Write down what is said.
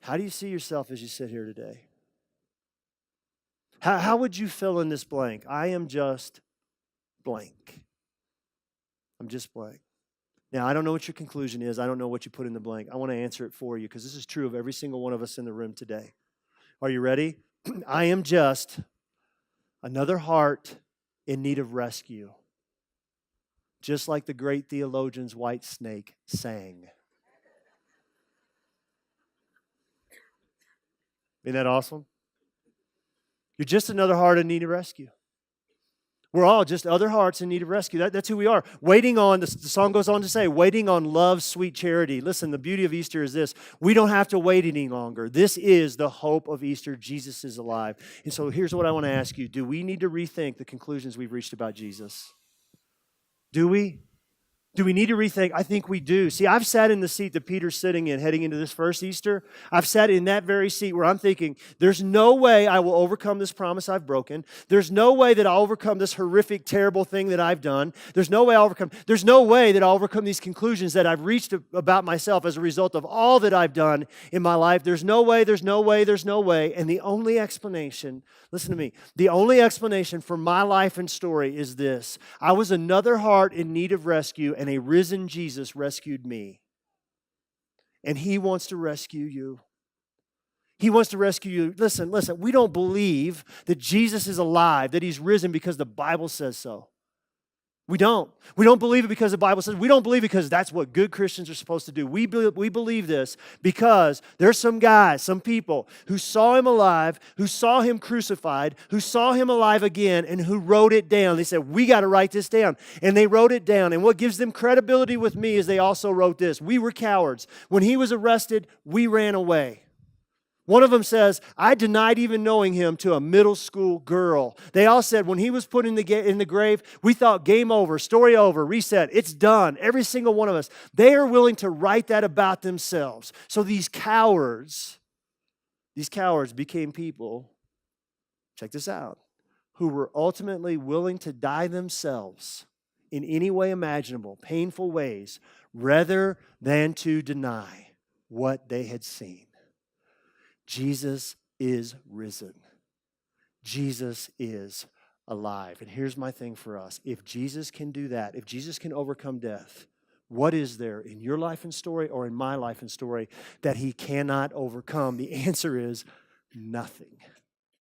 How do you see yourself as you sit here today? How would you fill in this blank? I am just blank. I'm just blank. Now, I don't know what your conclusion is. I don't know what you put in the blank. I want to answer it for you because this is true of every single one of us in the room today. Are you ready? I am just another heart in need of rescue. Just like the great theologians Whitesnake sang. Isn't that awesome? You're just another heart in need of rescue. We're all just other hearts in need of rescue. That's who we are. Waiting on, the song goes on to say, waiting on love's sweet charity. Listen, the beauty of Easter is this. We don't have to wait any longer. This is the hope of Easter. Jesus is alive. And so here's what I want to ask you. Do we need to rethink the conclusions we've reached about Jesus? Do we? Do we need to rethink? I think we do. See, I've sat in the seat that Peter's sitting in heading into this first Easter. I've sat in that very seat where I'm thinking, there's no way I will overcome this promise I've broken. There's no way that I'll overcome this horrific, terrible thing that I've done. There's no way There's no way that I'll overcome these conclusions that I've reached about myself as a result of all that I've done in my life. There's no way, there's no way, there's no way. And the only explanation, listen to me, the only explanation for my life and story is this. I was another heart in need of rescue, and a risen Jesus rescued me. And He wants to rescue you. He wants to rescue you. Listen, we don't believe that Jesus is alive, that He's risen because the Bible says so. We don't. We don't believe it because the Bible says. We don't believe it because that's what good Christians are supposed to do. We believe this because there's some guys, some people who saw Him alive, who saw Him crucified, who saw Him alive again, and who wrote it down. They said, we got to write this down. And they wrote it down. And what gives them credibility with me is they also wrote this. We were cowards. When He was arrested, we ran away. One of them says, I denied even knowing Him to a middle school girl. They all said when He was put in the grave, we thought game over, story over, reset, it's done. Every single one of us. They are willing to write that about themselves. So these cowards became people, check this out, who were ultimately willing to die themselves in any way imaginable, painful ways, rather than to deny what they had seen. Jesus is risen. Jesus is alive. And here's my thing for us. If Jesus can do that, if Jesus can overcome death, what is there in your life and story or in my life and story that He cannot overcome? The answer is nothing.